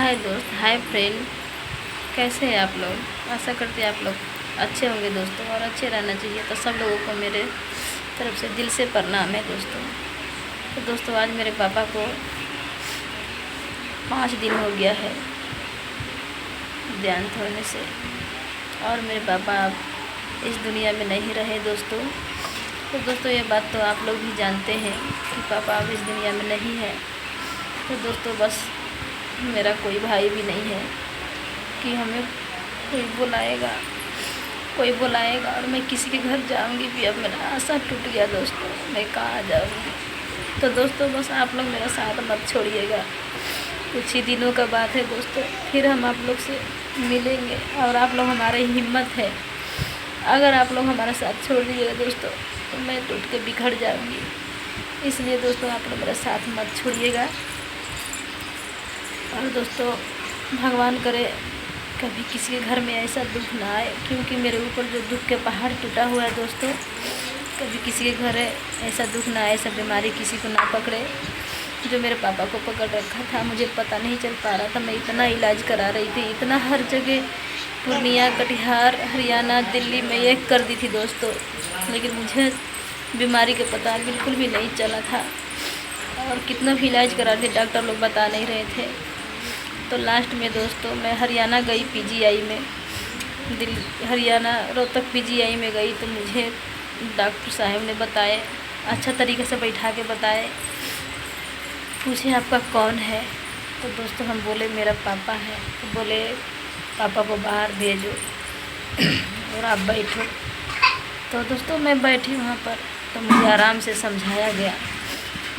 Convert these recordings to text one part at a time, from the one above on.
हाय दोस्त, hi friend. कैसे हैं आप लोग? आशा करते हैं आप लोग अच्छे होंगे दोस्तों, और अच्छे रहना चाहिए। तो सब लोगों को मेरे तरफ से दिल से प्रणाम है दोस्तों। तो दोस्तों आज मेरे पापा को 5 दिन हो गया है देहांत होने से, और मेरे पापा अब इस दुनिया में नहीं रहे दोस्तों। तो दोस्तों ये बात तो आप लोग भी जानते हैं कि पापा अब इस दुनिया में नहीं है। तो दोस्तों बस मेरा कोई भाई भी नहीं है कि हमें कोई बुलाएगा और मैं किसी के घर जाऊंगी भी। अब मेरा आशा टूट गया दोस्तों, मैं कहाँ जाऊंगी। तो दोस्तों बस आप लोग मेरा साथ मत छोड़िएगा। कुछ ही दिनों का बात है दोस्तों, फिर हम आप लोग से मिलेंगे और आप लोग हमारी हिम्मत है। अगर आप लोग हमारा साथ छोड़ दीजिएगा दोस्तों तो मैं टूट के बिखर जाऊंगी। इसलिए दोस्तों आप लोग मेरा साथ मत छोड़िएगा। और दोस्तों भगवान करे कभी किसी के घर में ऐसा दुख ना आए, क्योंकि मेरे ऊपर जो दुख के पहाड़ टूटा हुआ है दोस्तों, कभी किसी के घर ऐसा दुख ना आए, ऐसा बीमारी किसी को ना पकड़े जो मेरे पापा को पकड़ रखा था। मुझे पता नहीं चल पा रहा था, मैं इतना इलाज करा रही थी, इतना हर जगह पूर्णिया, कटिहार, हरियाणा, दिल्ली में ये कर दी थी दोस्तों, लेकिन मुझे बीमारी का पता बिल्कुल भी नहीं चला था। और कितना भी इलाज करा थे, डॉक्टर लोग बता नहीं रहे थे। तो लास्ट में दोस्तों मैं हरियाणा गई पीजीआई में, हरियाणा रोहतक पीजीआई में गई। तो मुझे डॉक्टर साहब ने बताए, अच्छा तरीके से बैठा के बताए, पूछे आपका कौन है। तो दोस्तों हम बोले मेरा पापा है। तो बोले पापा को बाहर भेजो और आप बैठो। तो दोस्तों मैं बैठी वहाँ पर, तो मुझे आराम से समझाया गया।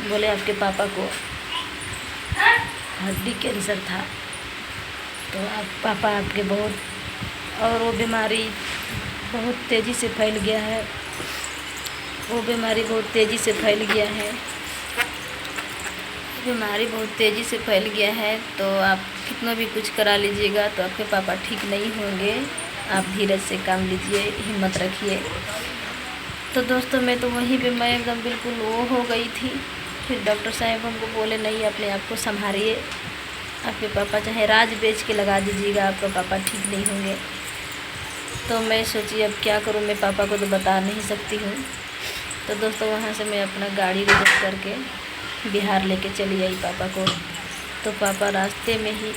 बोले आपके पापा को हड्डी कैंसर था, तो पापा आपके बहुत, और वो बीमारी बहुत तेज़ी से फैल गया है, बीमारी बहुत तेज़ी से फैल गया है। तो आप कितना भी कुछ करा लीजिएगा तो आपके पापा ठीक नहीं होंगे। आप धीरज से काम लीजिए, हिम्मत रखिए। तो दोस्तों मैं तो वहीं पे मैं एकदम बिल्कुल वो हो गई थी। फिर डॉक्टर साहब हमको बोले नहीं, अपने आप को संभालिए, आपके पापा चाहे राज बेच के लगा दीजिएगा, आपका पापा ठीक नहीं होंगे। तो मैं सोची अब क्या करूं, मैं पापा को तो बता नहीं सकती हूं। तो दोस्तों वहां से मैं अपना गाड़ी रिजर्व करके बिहार लेके चली आई पापा को। तो पापा रास्ते में ही,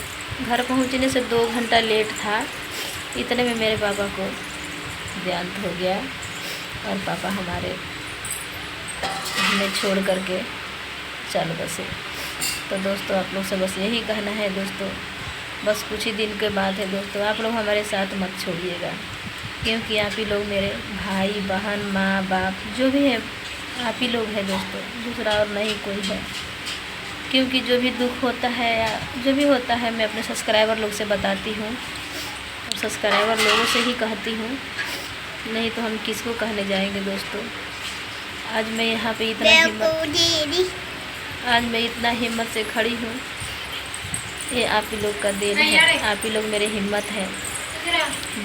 घर पहुंचने से 2 घंटा लेट था, इतने में मेरे पापा को देहांत हो गया और पापा हमें छोड़ करके चल बसे। तो दोस्तों आप लोग से बस यही कहना है दोस्तों, बस कुछ ही दिन के बाद है दोस्तों, आप लोग हमारे साथ मत छोड़िएगा, क्योंकि आप ही लोग मेरे भाई बहन, माँ बाप जो भी है आप ही लोग हैं दोस्तों, दूसरा और नहीं कोई है। क्योंकि जो भी दुख होता है या जो भी होता है मैं अपने सब्सक्राइबर लोग से बताती हूँ, और सब्सक्राइबर लोगों से ही कहती हूँ, नहीं तो हम किसको कहने जाएंगे दोस्तों। आज मैं यहाँ पे इतना हिम्मत से खड़ी हूँ, ये आप ही लोग का देन है, आप ही लोग मेरे हिम्मत है।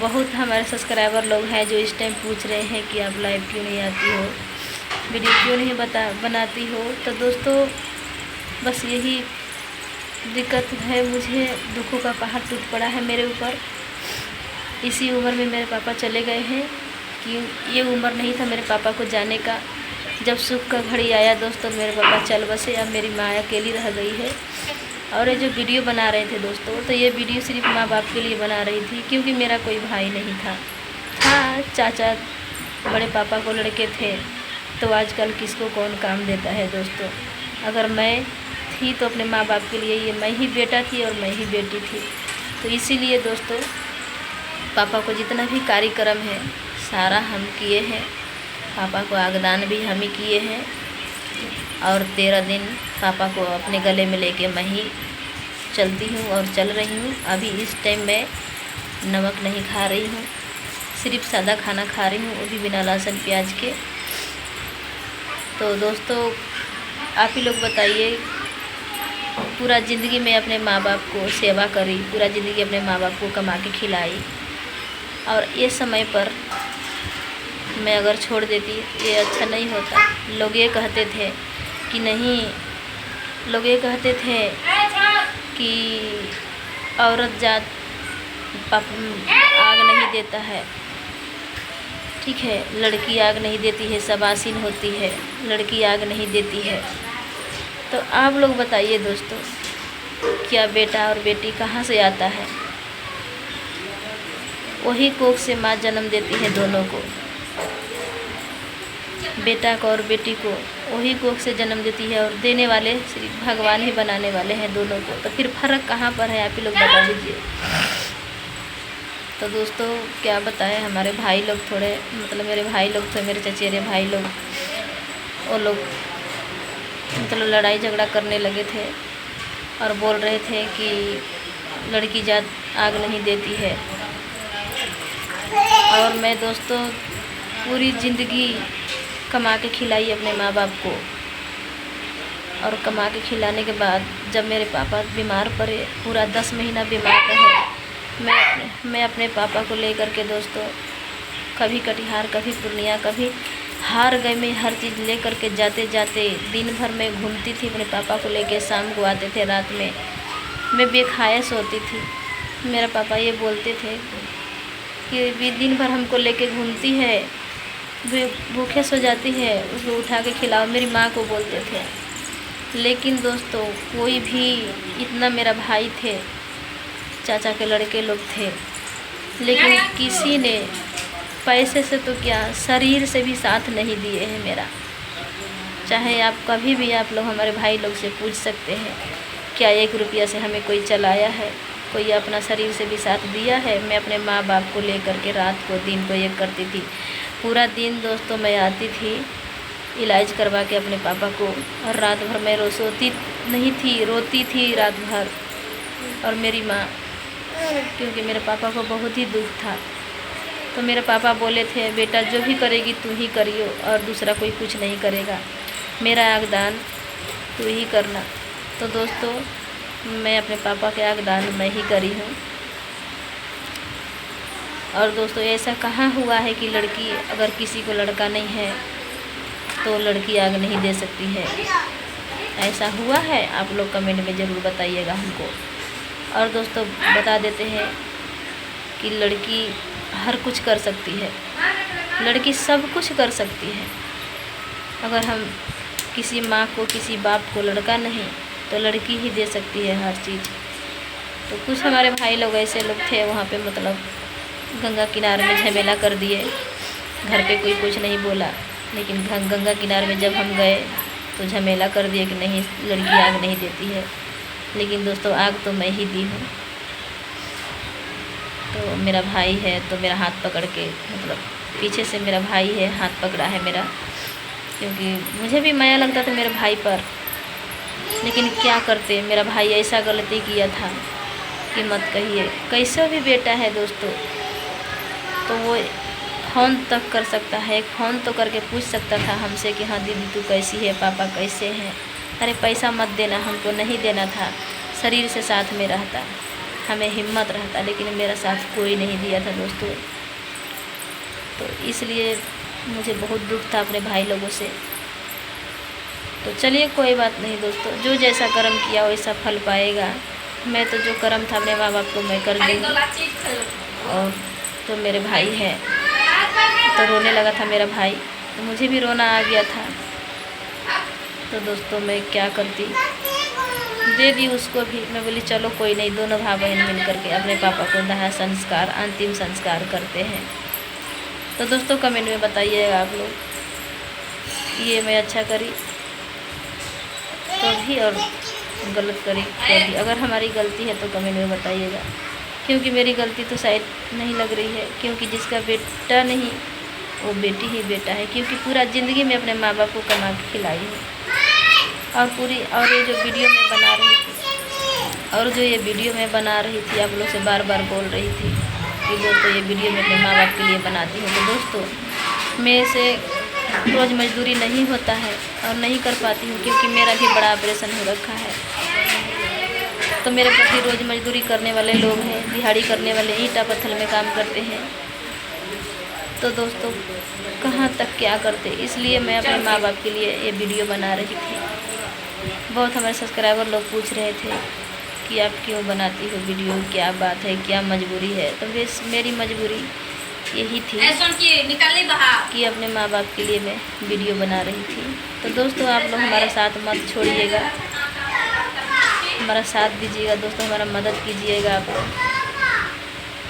बहुत हमारे सब्सक्राइबर लोग हैं जो इस टाइम पूछ रहे हैं कि आप लाइव क्यों नहीं आती हो, वीडियो क्यों नहीं बनाती हो। तो दोस्तों बस यही दिक्कत है, मुझे दुखों का पहाड़ टूट पड़ा है मेरे ऊपर। इसी उम्र में मेरे पापा चले गए हैं, कि ये उम्र नहीं था मेरे पापा को जाने का। जब सुख का घड़ी आया दोस्तों मेरे पापा चल बसे, अब मेरी माँ अकेली रह गई है। और ये जो वीडियो बना रहे थे दोस्तों, तो ये वीडियो सिर्फ माँ बाप के लिए बना रही थी, क्योंकि मेरा कोई भाई नहीं था। हाँ चाचा बड़े पापा को लड़के थे, तो आजकल किसको कौन काम देता है दोस्तों। अगर मैं थी तो अपने माँ बाप के लिए, ये मैं ही बेटा थी और मैं ही बेटी थी। तो इसीलिए दोस्तों पापा को जितना भी कार्यक्रम है सारा हम किए हैं, पापा को आगदान भी हम ही किए हैं। और 13 दिन पापा को अपने गले में लेके मैं ही चलती हूँ और चल रही हूँ। अभी इस टाइम मैं नमक नहीं खा रही हूँ, सिर्फ सादा खाना खा रही हूँ, वो भी बिना लहसुन प्याज के। तो दोस्तों आप ही लोग बताइए, पूरा ज़िंदगी में अपने माँ बाप को सेवा करी, पूरा ज़िंदगी अपने माँ बाप को कमा के खिलाई, और ये समय पर मैं अगर छोड़ देती ये अच्छा नहीं होता। लोग ये कहते थे कि नहीं, लोग ये कहते थे कि औरत जात आग नहीं देता है, ठीक है। लड़की आग नहीं देती है, शबासीन होती है, लड़की आग नहीं देती है। तो आप लोग बताइए दोस्तों, क्या बेटा और बेटी कहाँ से आता है? वही कोख से माँ जन्म देती है दोनों को, बेटा को और बेटी को वही कोख से जन्म देती है, और देने वाले सिर्फ भगवान ही बनाने वाले हैं दोनों को। तो फिर फ़र्क कहाँ पर है, आप ही लोग बता दीजिए। तो दोस्तों क्या बताएं, हमारे भाई लोग थोड़े, मतलब मेरे भाई लोग थे, मेरे चचेरे भाई लोग, वो लोग मतलब लड़ाई झगड़ा करने लगे थे और बोल रहे थे कि लड़की जात आग नहीं देती है। और मैं दोस्तों पूरी ज़िंदगी कमा के खिलाई अपने माँ बाप को, और कमा के खिलाने के बाद जब मेरे पापा बीमार पड़े, पूरा 10 महीना बीमार रहे, मैं अपने पापा को लेकर के दोस्तों कभी कटिहार, कभी पूर्णिया, कभी हार गए में हर चीज़ ले करके जाते जाते दिन भर मैं घूमती थी अपने पापा को लेके। शाम को आते थे, रात में मैं बेखाया सोती थी। मेरा पापा ये बोलते थे कि दिन भर हमको लेके घूमती है, भूखे सो जाती है, उसको उठा के खिलाओ, मेरी माँ को बोलते थे। लेकिन दोस्तों कोई भी, इतना मेरा भाई थे, चाचा के लड़के लोग थे, लेकिन किसी ने पैसे से तो क्या, शरीर से भी साथ नहीं दिए हैं मेरा। चाहे आप कभी भी आप लोग हमारे भाई लोग से पूछ सकते हैं, क्या 1 रुपया से हमें कोई चलाया है, कोई अपना शरीर से भी साथ दिया है? मैं अपने माँ बाप को लेकर के रात को दिन को एक करती थी। पूरा दिन दोस्तों मैं आती थी इलाज करवा के अपने पापा को, और रात भर मैं सोती नहीं थी, रोती थी रात भर। और मेरी माँ, क्योंकि मेरे पापा को बहुत ही दुख था, तो मेरे पापा बोले थे बेटा जो भी करेगी तू ही करियो, और दूसरा कोई कुछ नहीं करेगा, मेरा आगदान तू ही करना। तो दोस्तों मैं अपने पापा के आगदान मैं ही करी हूँ। और दोस्तों ऐसा कहाँ हुआ है कि लड़की, अगर किसी को लड़का नहीं है तो लड़की आग नहीं दे सकती है? ऐसा हुआ है? आप लोग कमेंट में ज़रूर बताइएगा हमको। और दोस्तों बता देते हैं कि लड़की हर कुछ कर सकती है, लड़की सब कुछ कर सकती है। अगर हम किसी माँ को, किसी बाप को लड़का नहीं, तो लड़की ही दे सकती है हर चीज़। तो कुछ हमारे भाई लोग ऐसे लोग थे वहाँ पे, मतलब गंगा किनारे में झमेला कर दिए, घर पे कोई कुछ नहीं बोला, लेकिन गंगा किनारे में जब हम गए तो झमेला कर दिए कि नहीं लड़की आग नहीं देती है। लेकिन दोस्तों आग तो मैं ही दी हूँ। तो मेरा भाई है तो मेरा हाथ पकड़ के, मतलब पीछे से मेरा भाई है, हाथ पकड़ा है मेरा, क्योंकि मुझे भी माया लगता था मेरे भाई पर। लेकिन क्या करते, मेरा भाई ऐसा गलती किया था कि मत कहिए। कैसे भी बेटा है दोस्तों, तो वो फ़ोन तक कर सकता है, फ़ोन तो करके पूछ सकता था हमसे कि हाँ दीदी तू कैसी है, पापा कैसे हैं। अरे पैसा मत देना, हमको नहीं देना था, शरीर से साथ में रहता, हमें हिम्मत रहता, लेकिन मेरा साथ कोई नहीं दिया था दोस्तों। तो इसलिए मुझे बहुत दुख था अपने भाई लोगों से। तो चलिए कोई बात नहीं दोस्तों, जो जैसा कर्म किया वैसा फल पाएगा। मैं तो जो कर्म था अपने माँ बाप को मैं कर दी। और तो मेरे भाई है, तो रोने लगा था मेरा भाई, तो मुझे भी रोना आ गया था। तो दोस्तों मैं क्या करती, दे दी उसको भी। मैं बोली चलो कोई नहीं, दोनों भाई बहन मिल करके अपने पापा को दाह संस्कार, अंतिम संस्कार करते हैं। तो दोस्तों कमेंट में बताइएगा आप लोग, ये मैं अच्छा करी तो भी और गलत करी तो भी। अगर हमारी गलती है तो कमेंट में बताइएगा, क्योंकि मेरी गलती तो शायद नहीं लग रही है, क्योंकि जिसका बेटा नहीं वो बेटी ही बेटा है। क्योंकि पूरा ज़िंदगी में अपने माँ बाप को कमा के खिलाई हूँ। और ये जो वीडियो मैं बना रही थी, आप लोग से बार बार बोल रही थी कि दोस्तों ये वीडियो मैं अपने माँ बाप के लिए बनाती हूँ। तो दोस्तों मेरे से रोज़ मजदूरी नहीं होता है और नहीं कर पाती हूँ, क्योंकि मेरा भी बड़ा ऑपरेशन हो रखा है। तो मेरे प्रति रोज़ मजदूरी करने वाले लोग हैं, दिहाड़ी करने वाले, ईंटा पत्थर में काम करते हैं। तो दोस्तों कहाँ तक क्या करते, इसलिए मैं अपने माँ बाप के लिए ये वीडियो बना रही थी। बहुत हमारे सब्सक्राइबर लोग पूछ रहे थे कि आप क्यों बनाती हो वीडियो, क्या बात है, क्या मजबूरी है। तो बस मेरी मजबूरी यही थी कि अपने माँ बाप के लिए मैं वीडियो बना रही थी। तो दोस्तों आप लोग हमारा साथ मत छोड़िएगा, हमारा साथ दीजिएगा दोस्तों, हमारा मदद कीजिएगा। आप लोग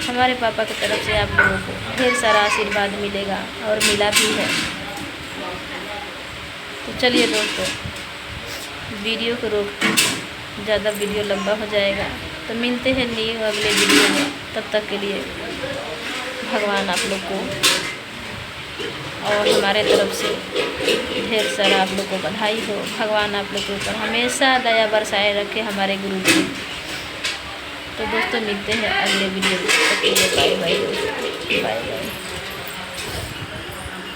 हमारे पापा की तरफ से आप लोगों को ढेर सारा आशीर्वाद मिलेगा और मिला भी है। तो चलिए दोस्तों वीडियो को रोकते हैं, ज़्यादा वीडियो लंबा हो जाएगा। तो मिलते हैं न्यू अगले वीडियो में, तब तक के लिए भगवान आप लोग को और हमारे तरफ से ढेर सारा आप लोग को बधाई हो। भगवान आप लोग के ऊपर हमेशा दया बरसाए रखे, हमारे गुरु जी। तो दोस्तों मिलते हैं अगले वीडियो में, तब तक के लिए बाय बाय दोस्तों, बाय बाय।